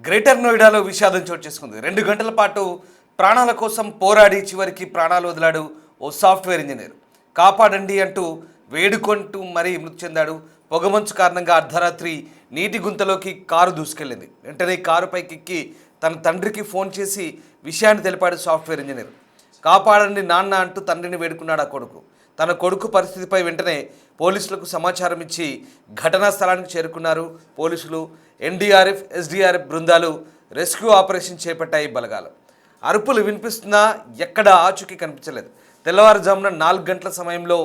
Greater నోయిడాలో విషాదం చోటు చేసుకుంది. 2 గంటల పాటు ప్రాణాల కోసం పోరాడి చివరికి ప్రాణాలు వదిలాడు ఓ సాఫ్ట్వేర్ ఇంజనీర్. కాపాడండి అంటూ వేడుకుంటూ మరీ మృతి చెందాడు. పొగమంచు కారణంగా అర్ధరాత్రి నీటి గుంతలోకి కారు దూసుకెళ్ళింది. వెంటనే కారు పైకెక్కి తన తండ్రికి ఫోన్ చేసి విషయాన్ని తెలిపాడు సాఫ్ట్వేర్ ఇంజనీర్. కాపాడండి నాన్న అంటూ తండ్రిని వేడుకున్నాడు ఆ కొడుకు. తన కొడుకు పరిస్థితిపై వెంటనే పోలీసులకు సమాచారం ఇచ్చి ఘటనా స్థలానికి చేరుకున్నారు పోలీసులు. ఎన్డీఆర్ఎఫ్, ఎస్డీఆర్ఎఫ్ బృందాలు రెస్క్యూ ఆపరేషన్ చేపట్టాయి బలగాలు. అరుపులు వినిపిస్తున్నా ఎక్కడ ఆచూకీ కనిపించలేదు. తెల్లవారుజామున 4 గంటల సమయంలో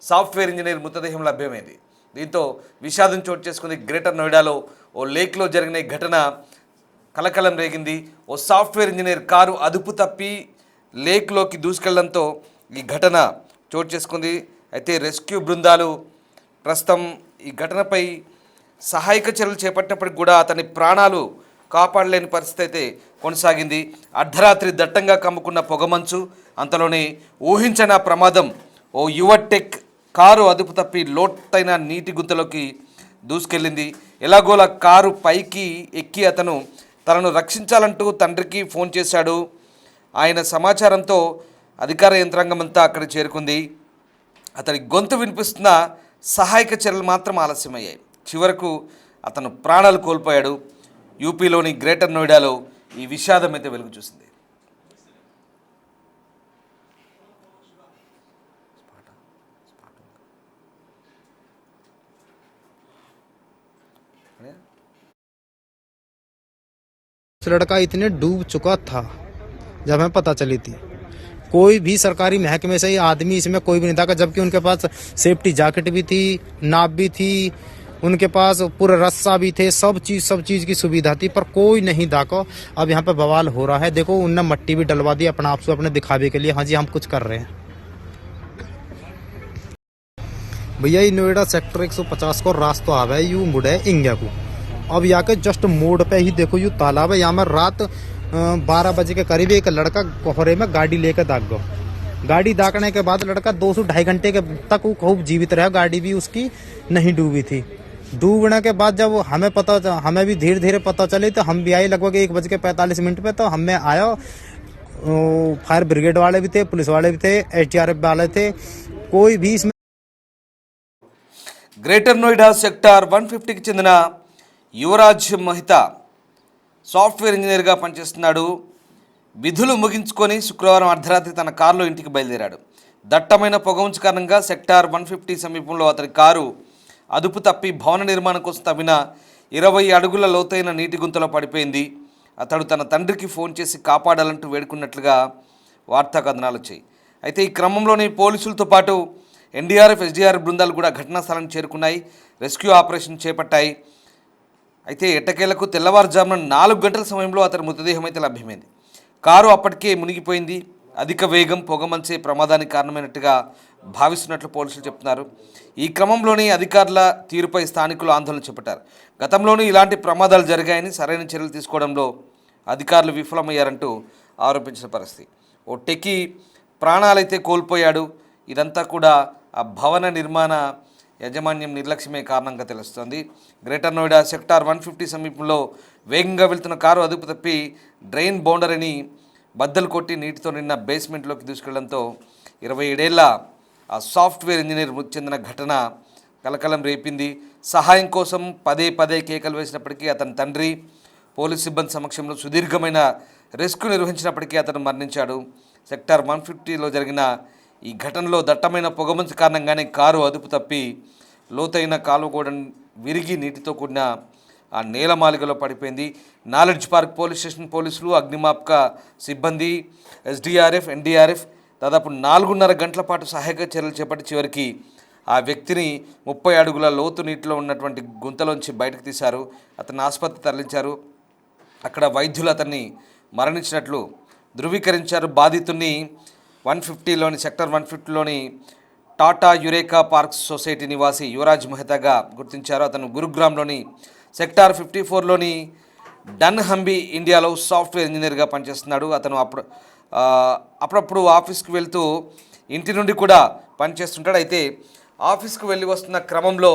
సాఫ్ట్వేర్ ఇంజనీర్ మృతదేహం లభ్యమైంది. దీంతో విషాదం చోటు చేసుకుంది. గ్రేటర్ నోయిడాలో ఓ లేక్లో జరిగిన ఈ ఘటన కలకలం రేగింది. ఓ సాఫ్ట్వేర్ ఇంజనీర్ కారు అదుపు తప్పి లేక్లోకి దూసుకెళ్లడంతో ఈ ఘటన చోటు చేసుకుంది. అయితే రెస్క్యూ బృందాలు ప్రస్తుతం ఈ ఘటనపై సహాయక చర్యలు చేపట్టినప్పటికి కూడా అతని ప్రాణాలు కాపాడలేని పరిస్థితి అయితే కొనసాగింది. అర్ధరాత్రి దట్టంగా కమ్ముకున్న పొగమంచు, అంతలోనే ఊహించని ప్రమాదం. ఓ యువటెక్ కారు అదుపు తప్పి లోతైన నీటి గుంతలోకి దూసుకెళ్ళింది. ఎలాగోలా కారు పైకి ఎక్కి అతను తనను రక్షించాలంటూ తండ్రికి ఫోన్ చేశాడు. ఆయన సమాచారంతో అధికార యంత్రాంగం అంతా అక్కడ చేరుకుంది. అతని గొంతు వినిపిస్తున్న సహాయక చర్యలు మాత్రం ఆలస్యమయ్యాయి. చివరకు అతను ప్రాణాలు కోల్పోయాడు. యూపీలోని గ్రేటర్ నోయిడాలో ఈ విషాదం అయితే వెలుగు చూసింది. लड़का इतने डूब चुका था जब हमें पता चली थी। कोई भी सरकारी महकमे से आदमी इसमें कोई भी नहीं था, जबकि उनके पास सेफ्टी जैकेट भी थी, नाव भी थी, उनके पास पूरा रस्सा भी थे, सब चीज की सुविधा थी, पर कोई नहीं दाको। अब यहाँ पे बवाल हो रहा है। देखो उनने मट्टी भी डलवा दी अपना आप से अपने दिखावे के लिए, हाँ जी हम कुछ कर रहे हैं। भैया ये नोएडा सेक्टर 150 को रास्ता आवे यू मुड़े इंडिया को। अब यहाँ के जस्ट मोड़ पे ही देखो यू तालाब है। यहाँ में रात 12 बजे के करीब एक लड़का कोहरे में गाड़ी लेकर दाग गो। गाड़ी दागने के बाद लड़का 2-2.5 घंटे के तक वो खूब जीवित रहा। गाड़ी भी उसकी नहीं डूबी थी। डूबने के बाद जब हमें भी धीरे धीरे पता चले तो हम भी आए लगभग 1:45 पे। तो हमें आया, फायर ब्रिगेड वाले भी थे, पुलिस वाले भी थे, एसडीआरएफ वाले थे, कोई भी इसमें। గ్రేటర్ నోయిడా సెక్టార్ 150కి చెందిన యువరాజ్ మహితా సాఫ్ట్వేర్ ఇంజనీర్గా పనిచేస్తున్నాడు. విధులు ముగించుకొని శుక్రవారం అర్ధరాత్రి తన కారులో ఇంటికి బయలుదేరాడు. దట్టమైన పొగమంచు కారణంగా సెక్టార్ 150 సమీపంలో అతని కారు అదుపు తప్పి భవన నిర్మాణం కోసం తవ్విన 20 అడుగుల లోతైన నీటి గుంతలో పడిపోయింది. అతడు తన తండ్రికి ఫోన్ చేసి కాపాడాలంటూ వేడుకున్నట్లుగా వార్తా కథనాలు వచ్చాయి. అయితే ఈ క్రమంలోనే పోలీసులతో పాటు ఎన్డీఆర్ఎఫ్, ఎస్డీఆర్ఎఫ్ బృందాలు కూడా ఘటనా స్థలానికి చేరుకున్నాయి, రెస్క్యూ ఆపరేషన్ చేపట్టాయి. అయితే ఎట్టకేలకు తెల్లవారుజామున 4 గంటల సమయంలో అతని మృతదేహం అయితే లభ్యమైంది. కారు అప్పటికే మునిగిపోయింది. అధిక వేగం, పొగమంచే ప్రమాదానికి కారణమైనట్టుగా భావిస్తున్నట్లు పోలీసులు చెప్తున్నారు. ఈ క్రమంలోనే అధికారుల తీరుపై స్థానికులు ఆందోళన చేపట్టారు. గతంలోనూ ఇలాంటి ప్రమాదాలు జరిగాయని, సరైన చర్యలు తీసుకోవడంలో అధికారులు విఫలమయ్యారంటూ ఆరోపించిన పరిస్థితి. ఓ టెకీ ప్రాణాలైతే కోల్పోయాడు. ఇదంతా కూడా ఆ భవన నిర్మాణ యాజమాన్యం నిర్లక్ష్యమే కారణంగా తెలుస్తోంది. గ్రేటర్ నోయిడా సెక్టార్ 150 సమీపంలో వేగంగా వెళ్తున్న కారు అదుపు తప్పి డ్రైన్ బౌండరీని బద్దలు కొట్టి నీటితో నిన్న బేస్మెంట్లోకి దూసుకెళ్లడంతో 27 ఏళ్ల ఆ సాఫ్ట్వేర్ ఇంజనీర్ మృతి చెందిన ఘటన కలకలం రేపింది. సహాయం కోసం పదే పదే కేకలు వేసినప్పటికీ అతని తండ్రి పోలీస్ సిబ్బంది సమక్షంలో సుదీర్ఘమైన రెస్క్యూ నిర్వహించినప్పటికీ అతను మరణించాడు. సెక్టార్ 150లో జరిగిన ఈ ఘటనలో దట్టమైన పొగమంచు కారణంగానే కారు అదుపు తప్పి లోతైన కాలువగూడ విరిగి నీటితో కూడిన ఆ నేలమాలిగలో పడిపోయింది. నాలెడ్జ్ పార్క్ పోలీస్ స్టేషన్ పోలీసులు, అగ్నిమాపక సిబ్బంది, ఎస్డీఆర్ఎఫ్, ఎన్డీఆర్ఎఫ్ దాదాపు 4.5 గంటల పాటు సహాయక చర్యలు చేపట్టి చివరికి ఆ వ్యక్తిని 30 అడుగుల లోతు నీటిలో ఉన్నటువంటి గుంతలోంచి బయటకు తీశారు. అతన్ని ఆసుపత్రి తరలించారు. అక్కడ వైద్యులు అతన్ని మరణించినట్లు ధృవీకరించారు. బాధితుడిని 150లోని సెక్టర్ 150లోని టాటా యురేకా పార్క్స్ సొసైటీ నివాసి యువరాజ్ మెహతాగా గుర్తించారు. అతను గురుగ్రామ్లోని సెక్టార్ 54లోని డన్ హంబీ ఇండియాలో సాఫ్ట్వేర్ ఇంజనీర్గా పనిచేస్తున్నాడు. అతను అప్పుడప్పుడు ఆఫీస్కి వెళ్తూ ఇంటి నుండి కూడా పనిచేస్తుంటాడు. అయితే ఆఫీస్కు వెళ్ళి వస్తున్న క్రమంలో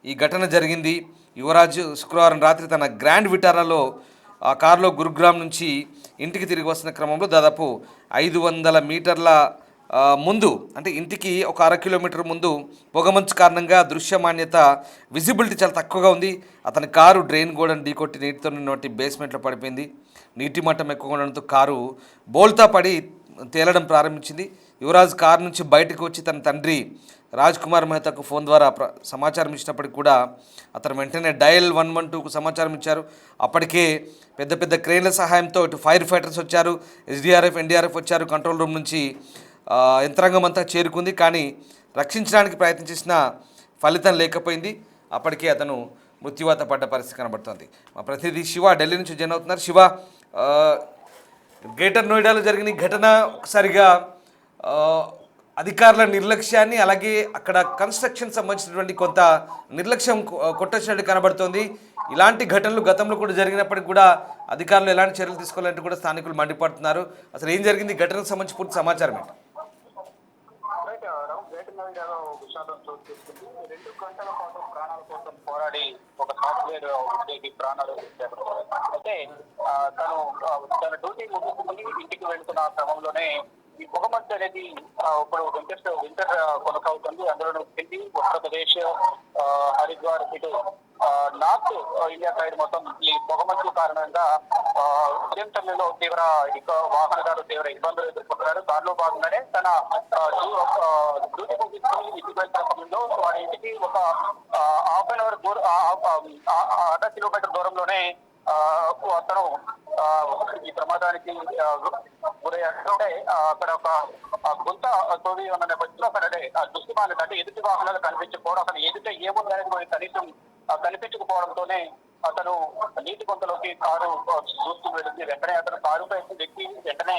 ఈ ఘటన జరిగింది. యువరాజ్ శుక్రవారం రాత్రి తన గ్రాండ్ విటారాలో ఆ కారులో గురుగ్రామ్ నుంచి ఇంటికి తిరిగి వస్తున్న క్రమంలో దాదాపు 500 మీటర్ల ముందు అంటే ఇంటికి ఒక 1/2 కిలోమీటర్ ముందు పొగమంచు కారణంగా దృశ్యమాన్యత విజిబిలిటీ చాలా తక్కువగా ఉంది. అతని కారు డ్రైన్ గోడను ఢీకొట్టి నీటితో నిన్నటి బేస్మెంట్లో పడిపోయింది. నీటి మట్టం ఎక్కువగా ఉండడంతో కారు బోల్తా పడి తేలడం ప్రారంభించింది. యువరాజ్ కారు నుంచి బయటకు వచ్చి తన తండ్రి రాజ్ కుమార్ మెహతాకు ఫోన్ ద్వారా సమాచారం ఇచ్చినప్పటికీ కూడా అతను వెంటనే డయల్ 112కు సమాచారం ఇచ్చారు. అప్పటికే పెద్ద పెద్ద క్రేన్ల సహాయంతో ఇటు ఫైర్ ఫైటర్స్ వచ్చారు, ఎస్డీఆర్ఎఫ్ ఎన్డీఆర్ఎఫ్ వచ్చారు. కంట్రోల్ రూమ్ నుంచి యంత్రాంగం అంతా చేరుకుంది. కానీ రక్షించడానికి ప్రయత్నం చేసిన ఫలితం లేకపోయింది. అప్పటికే అతను మృత్యువాత పడ్డ పరిస్థితి కనబడుతుంది. మా ప్రతినిధి శివ ఢిల్లీ నుంచి జాయిన్ అవుతున్నారు. శివ, గ్రేటర్ నోయిడాలో జరిగిన ఈ ఘటన ఒకసారిగా అధికారుల నిర్లక్ష్యాన్ని, అలాగే అక్కడ కన్స్ట్రక్షన్ సంబంధించినటువంటి కొంత నిర్లక్ష్యం కొట్టొచ్చినట్టు కనబడుతోంది. ఇలాంటి ఘటనలు గతంలో కూడా జరిగినప్పటికీ కూడా అధికారులు ఎలాంటి చర్యలు తీసుకోవాలంటూ కూడా స్థానికులు మండిపడుతున్నారు. అసలు ఏం జరిగింది, ఘటనకు సంబంధించి పూర్తి సమాచారం ఏంటి? విషాదం చోటు చేసుకుంది. 2 గంటల పాటు ప్రాణాల కోసం పోరాడి ఒక సాఫ్ట్వేర్ ఉద్యోగి ప్రాణాలు అయితే తన డ్యూటీ ముగించుకుని ఇంటికి వెళ్తున్న క్రమంలోనే ఈ పొగమంచు అనేది ఇప్పుడు వింటర్ కొనసాగుతుంది. అందులో ఢిల్లీ, ఉత్తరప్రదేశ్, హరిద్వార్ ఇటు నార్త్ ఇండియా సైడ్ మొత్తం ఈ పొగమంచు కారణంగా ఉదయం సమయంలో వాహనదారులు తీవ్ర ఇబ్బందులు ఎదుర్కొంటున్నారు. దానిలో భాగంగానే తన డ్యూటీ ముగించుకుని ఇంటికి వెళ్తున్న సమయంలో వారి ఇంటికి ఒక ½ అవర్ ½ కిలోమీటర్ దూరంలోనే అతను ఈ ప్రమాదానికి గురయ్యారంటే అక్కడ ఒక గుంత తోవి ఉన్న నేపథ్యంలో అక్కడ దృష్టిమాన అంటే ఎదుటి వాహనాలు కనిపించకపోవడం, అక్కడ ఎదుట ఏముందనేది కనీసం కనిపించకపోవడంతోనే అతను నీటి గుంతలోకి కారు చూస్తూ వెళ్ళింది. వెంటనే అతను కారుపై వ్యక్తి వెంటనే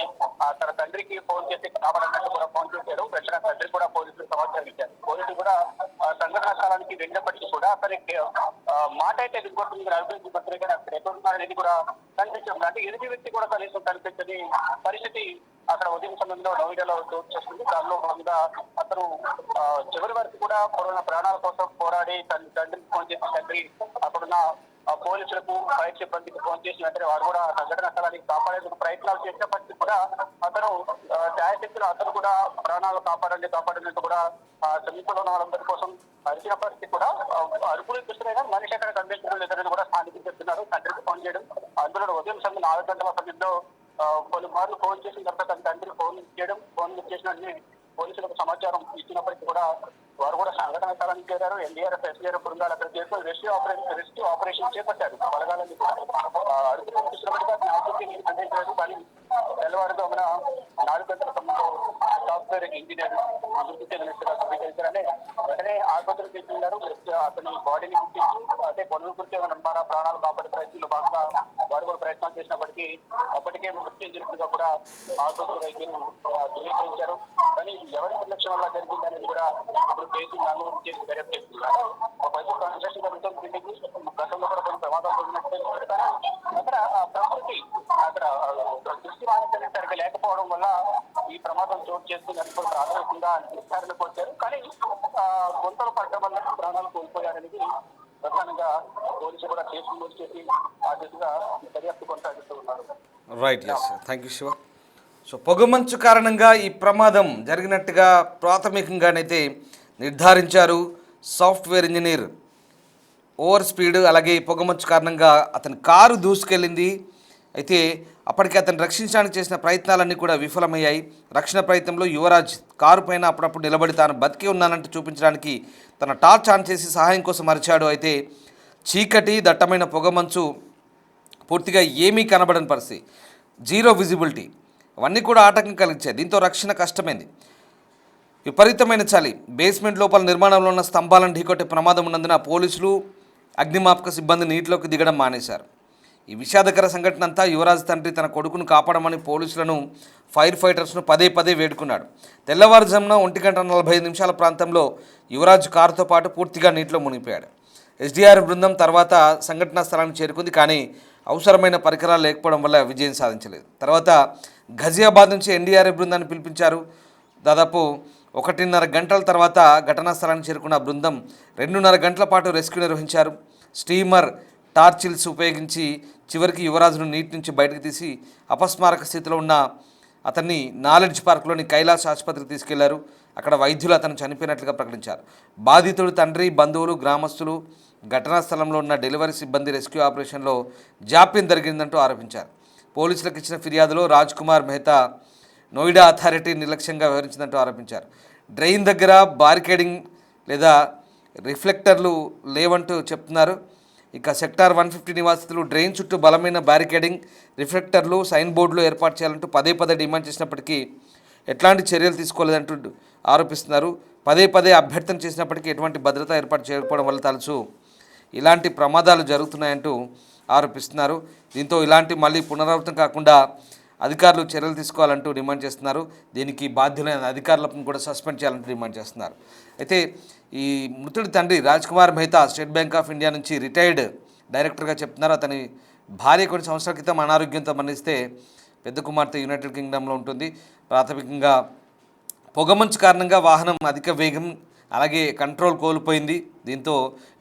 తన తండ్రికి ఫోన్ చేసి కాపాడన్నట్టు కూడా ఫోన్ చేశారు. వెంటనే తండ్రి కూడా పోలీసులు సమాచారం ఇచ్చారు. పోలీసులు కూడా సంఘటనా స్థలానికి వెళ్ళినప్పటికీ కూడా అతనికి మాట అయితే ఎదుర్కొంటుంది, అభివృద్ధి మంత్రి గారు అక్కడ ఎక్కడున్నారనేది కూడా కనిపించడం, అంటే ఎదుటి వ్యక్తి కూడా కనీసం కనిపించని పరిస్థితి అక్కడ ఉదయం సమయంలో నోయిడాలో చోటు చేస్తుంది. దానిలో భాగంగా అతను చివరి వరకు కూడా కరోనా ప్రాణాల కోసం పోరాడి తండ్రికి ఫోన్ చేసి తండ్రి అక్కడున్న పోలీసులకు, ఫైర్ సిబ్బందికి ఫోన్ చేసిన వెంటనే వారు కూడా సంఘటన స్థలానికి కాపాడేందుకు ప్రయత్నాలు చేసినప్పటికీ కూడా అతను ఛాయశక్తులు అతను కూడా ప్రాణాలు కాపాడేందుకు కూడా సమీపంలో ఉన్న వాళ్ళందరి కోసం అరిచినప్పటికీ కూడా అరుపులు ఇస్తున్నాయి. మనిషి అక్కడ కనిపించడం లేదని కూడా స్థానికులు చెప్తున్నారు. తండ్రికి ఫోన్ చేయడం, అందులో ఉదయం సమయం 4 గంటల సమయంలో పలుమార్లు ఫోన్ చేసిన తర్వాత తన తండ్రికి ఫోన్ చేసిన పోలీసులకు సమాచారం ఇచ్చినప్పటికీ కూడా వారు కూడా సంఘటన స్థలానికి చేరారు. ఎన్డీఆర్ఎఫ్, ఎస్డీఆర్ఎఫ్ బృందాలు అక్కడ చేరుకొని రెస్క్యూ ఆపరేషన్ చేపట్టారు. బలగాలని ఖండించారు. కానీ తెల్లవారుజామున 4 గంటల సమయంలో సాఫ్ట్వేర్ ఇంజనీర్ అభివృద్ధి చెందినట్టుగా ధృవీకరించారని వెంటనే ఆసుపత్రికి తీసుకున్నారు. అతని బాడీని గుర్తించి అంటే పనులు గుర్తి ద్వారా ప్రాణాలు కాపాడే ప్రయత్నంలో భాగంగా వారు కూడా ప్రయత్నాలు చేసినప్పటికీ అప్పటికే మృతి చెందినట్టుగా కూడా ఆసుపత్రి వైద్యులు ధృవీకరించారు. కానీ ఎవరి నిర్లక్ష్యం వల్ల జరిగింది అనేది కూడా ఇప్పుడు కేసు నమోదు చేసి దర్యాప్తు చేస్తున్నారు. ఒకవైపు కన్స్ట్రక్షన్ జరుగుతుంది, గతంలో కూడా కొన్ని ప్రమాదాలు జరిగినట్టు కానీ అక్కడ ప్రకృతి అక్కడ దృష్టి వాహనం సరిగ్గా లేకపోవడం వల్ల ఈ ప్రమాదం చోటు చేస్తుందని కూడా ప్రాథమికంగా నిర్ధారణకు వచ్చారు. కానీ గుంతలు పడడం వల్ల ప్రాణాలు కోల్పోయారనేది ప్రధానంగా పోలీసులు కూడా కేసు నమోదు చేసి ఆ దిశగా దర్యాప్తు కొనసాగిస్తూ ఉన్నారు. Right, yes, thank you Shiva. So పొగమంచు కారణంగా ఈ ప్రమాదం జరిగినట్టుగా ప్రాథమికంగానైతే నిర్ధారించారు. సాఫ్ట్వేర్ ఇంజనీర్ ఓవర్ స్పీడ్, అలాగే పొగమంచు కారణంగా అతని కారు దూసుకెళ్ళింది. అయితే అప్పటికే అతను రక్షించడానికి చేసిన ప్రయత్నాలన్నీ కూడా విఫలమయ్యాయి. రక్షణ ప్రయత్నంలో యువరాజ్ కారు పైన అప్పుడప్పుడు నిలబడి తాను బతికి ఉన్నానంటూ చూపించడానికి తన టార్చ్ ఆన్ చేసి సహాయం కోసం అరిచాడు. అయితే చీకటి, దట్టమైన పొగమంచు, పూర్తిగా ఏమీ కనబడని పరిస్థితి, జీరో విజిబిలిటీ, అవన్నీ కూడా ఆటంకం కలిగించాయి. దీంతో రక్షణ కష్టమైంది. విపరీతమైన చలి, బేస్మెంట్ లోపల నిర్మాణంలో ఉన్న స్తంభాలను ఢీకొట్టే ప్రమాదం ఉన్నందున పోలీసులు, అగ్నిమాపక సిబ్బంది నీటిలోకి దిగడం మానేశారు. ఈ విషాదకర సంఘటన అంతా యువరాజ్ తండ్రి తన కొడుకును కాపాడమని పోలీసులను, ఫైర్ ఫైటర్స్ను పదే వేడుకున్నాడు. తెల్లవారుజామున 1:45 ప్రాంతంలో యువరాజ్ కారుతో పాటు పూర్తిగా నీటిలో మునిగిపోయాడు. ఎస్డీఆర్ఎఫ్ బృందం తర్వాత సంఘటనా స్థలానికి చేరుకుంది. కానీ అవసరమైన పరికరాలు లేకపోవడం వల్ల విజయం సాధించలేదు. తర్వాత ఘజియాబాద్ నుంచి ఎన్డీఆర్ఎఫ్ బృందాన్ని పిలిపించారు. దాదాపు 1.5 గంటల తర్వాత ఘటనా స్థలానికి చేరుకున్న బృందం 2.5 గంటల పాటు రెస్క్యూ నిర్వహించారు. స్టీమర్, టార్చిల్స్ ఉపయోగించి చివరికి యువరాజును నీటి నుంచి బయటకు తీసి అపస్మారక స్థితిలో ఉన్న అతన్ని నాలెడ్జ్ పార్క్లోని కైలాస్ ఆసుపత్రికి తీసుకెళ్లారు. అక్కడ వైద్యులు అతను చనిపోయినట్లుగా ప్రకటించారు. బాధితుడు తండ్రి, బంధువులు, గ్రామస్తులు ఘటనా స్థలంలో ఉన్న డెలివరీ సిబ్బంది రెస్క్యూ ఆపరేషన్లో జాప్యం జరిగిందంటూ ఆరోపించారు. పోలీసులకు ఇచ్చిన ఫిర్యాదులో రాజ్ కుమార్ మెహతా నోయిడా అథారిటీ నిర్లక్ష్యంగా వ్యవహరించిందంటూ ఆరోపించారు. డ్రైన్ దగ్గర బారికేడింగ్ లేదా రిఫ్లెక్టర్లు లేవంటూ చెప్తున్నారు. ఇక సెక్టార్ 150 నివాసితులు డ్రైన్ చుట్టూ బలమైన బ్యారికేడింగ్, రిఫ్లెక్టర్లు, సైన్ బోర్డులు ఏర్పాటు చేయాలంటూ పదే డిమాండ్ చేసినప్పటికీ ఎట్లాంటి చర్యలు తీసుకోలేదంటూ ఆరోపిస్తున్నారు. పదే అభ్యర్థన చేసినప్పటికీ ఎటువంటి భద్రత ఏర్పాటు చేయకపోవడం వల్ల తరచూ ఇలాంటి ప్రమాదాలు జరుగుతున్నాయంటూ ఆరోపిస్తున్నారు. దీంతో ఇలాంటి మళ్ళీ పునరావృతం కాకుండా అధికారులు చర్యలు తీసుకోవాలంటూ డిమాండ్ చేస్తున్నారు. దీనికి బాధ్యులైన అధికారులను కూడా సస్పెండ్ చేయాలంటూ డిమాండ్ చేస్తున్నారు. అయితే ఈ మృతుడి తండ్రి Raj Kumar Mehta state bank of India నుంచి రిటైర్డ్ డైరెక్టర్గా చెప్తున్నారు. అతని భార్య కొన్ని సంవత్సరాల క్రితం అనారోగ్యంతో మరణిస్తే పెద్ద కుమార్తె యునైటెడ్ కింగ్డమ్లో ఉంటుంది. ప్రాథమికంగా పొగమంచు కారణంగా వాహనం అధిక వేగం అలాగే కంట్రోల్ కోల్పోయింది. దీంతో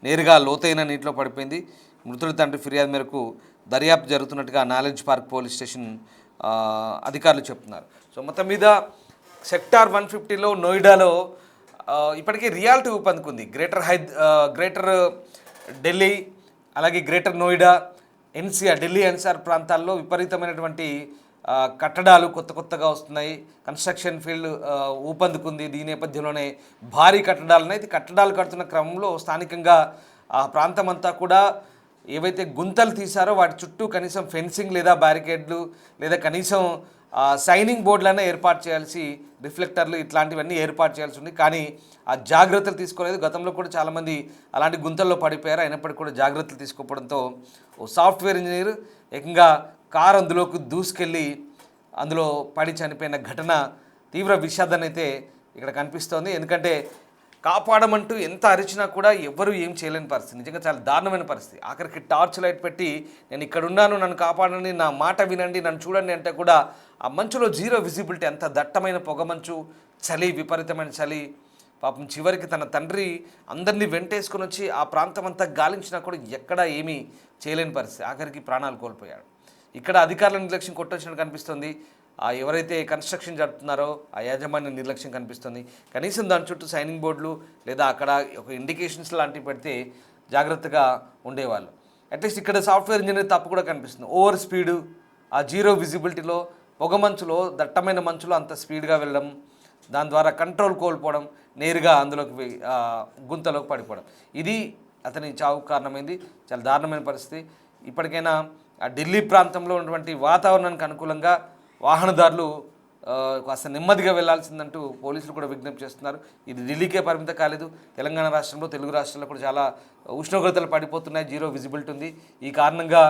నేరుగా లోతైన నీటిలో పడిపోయింది. మృతుడి తండ్రి ఫిర్యాదు మేరకు దర్యాప్తు జరుగుతున్నట్టుగా నాలెడ్జ్ పార్క్ పోలీస్ స్టేషన్ అధికారులు చెప్తున్నారు. సో మొత్తం మీద సెక్టార్ 150లో నోయిడాలో ఇప్పటికీ రియాలిటీ ఊపందుకుంది. గ్రేటర్ ఢిల్లీ అలాగే greater Noida, NCR, Delhi NCR ప్రాంతాల్లో విపరీతమైనటువంటి కట్టడాలు కొత్తగా వస్తున్నాయి. కన్స్ట్రక్షన్ ఫీల్డ్ ఊపందుకుంది. దీని నేపథ్యంలోనే భారీ కట్టడాలు కట్టడాలు కడుతున్న క్రమంలో స్థానికంగా ఆ ప్రాంతం అంతా కూడా ఏవైతే గుంతలు తీశారో వాటి చుట్టూ కనీసం ఫెన్సింగ్ లేదా బ్యారికేడ్లు లేదా కనీసం సైనింగ్ బోర్డులనే ఏర్పాటు చేయాల్సి, రిఫ్లెక్టర్లు ఇట్లాంటివన్నీ ఏర్పాటు చేయాల్సి ఉంది. కానీ ఆ జాగ్రత్తలు తీసుకోలేదు. గతంలో కూడా చాలామంది అలాంటి గుంతల్లో పడిపోయారు. అయినప్పటికీ కూడా జాగ్రత్తలు తీసుకోకపోవడంతో ఓ సాఫ్ట్వేర్ ఇంజనీర్ ఏకంగా కారు అందులోకి దూసుకెళ్ళి అందులో పడి చనిపోయిన ఘటన తీవ్ర విషాదాన్ని అయితే ఇక్కడ కనిపిస్తోంది. ఎందుకంటే కాపాడమంటూ ఎంత అరిచినా కూడా ఎవ్వరూ ఏం చేయలేని పరిస్థితి. నిజంగా చాలా దారుణమైన పరిస్థితి. ఆఖరికి టార్చ్ లైట్ పెట్టి నేను ఇక్కడ ఉన్నాను, నన్ను కాపాడండి, నా మాట వినండి, నన్ను చూడండి అంటే కూడా ఆ మంచులో జీరో విజిబిలిటీ, అంత దట్టమైన పొగమంచు, చలి, విపరీతమైన చలి. పాపం చివరికి తన తండ్రి అందరినీ వెంటేసుకొని వచ్చి ఆ ప్రాంతం అంతా గాలించినా కూడా ఎక్కడా ఏమీ చేయలేని పరిస్థితి. ఆఖరికి ప్రాణాలు కోల్పోయాడు. ఇక్కడ అధికారుల నిర్లక్ష్యం కొట్టొచ్చినట్టు కనిపిస్తుంది. ఎవరైతే కన్స్ట్రక్షన్ జరుపుతున్నారో ఆ యాజమాన్య నిర్లక్ష్యం కనిపిస్తుంది. కనీసం దాని చుట్టూ సైనింగ్ బోర్డులు లేదా అక్కడ ఒక ఇండికేషన్స్ లాంటివి పెడితే జాగ్రత్తగా ఉండేవాళ్ళు. అట్లీస్ట్ ఇక్కడ సాఫ్ట్వేర్ ఇంజనీర్ తప్పు కూడా కనిపిస్తుంది. ఓవర్ స్పీడు, ఆ జీరో విజిబిలిటీలో, పొగమంచులో, దట్టమైన మంచులో అంత స్పీడ్గా వెళ్ళడం, దాని ద్వారా కంట్రోల్ కోల్పోవడం, నేరుగా అందులోకి గుంతలోకి పడిపోవడం, ఇది అతని చావుకు కారణమైంది. చాలా దారుణమైన పరిస్థితి. ఇప్పటికైనా ఆ ఢిల్లీ ప్రాంతంలో ఉన్నటువంటి వాతావరణానికి అనుకూలంగా వాహనదారులు కాస్త నెమ్మదిగా వెళ్లాల్సిందంటూ పోలీసులు కూడా విజ్ఞప్తి చేస్తున్నారు. ఇది ఢిల్లీకే పరిమితం కాలేదు. తెలంగాణ రాష్ట్రంలో, తెలుగు రాష్ట్రాల్లో కూడా చాలా ఉష్ణోగ్రతలు పడిపోతున్నాయి. జీరో విజిబిలిటీ ఉంది. ఈ కారణంగా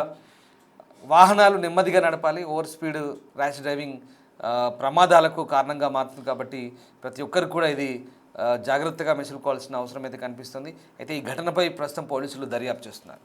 వాహనాలు నెమ్మదిగా నడపాలి. ఓవర్ స్పీడ్ ర్యాష్ డ్రైవింగ్ ప్రమాదాలకు కారణంగా మారుతుంది. కాబట్టి ప్రతి ఒక్కరికి కూడా ఇది జాగ్రత్తగా మెసులుకోవాల్సిన అవసరం అయితే కనిపిస్తుంది. అయితే ఈ ఘటనపై ప్రస్తుతం పోలీసులు దర్యాప్తు చేస్తున్నారు.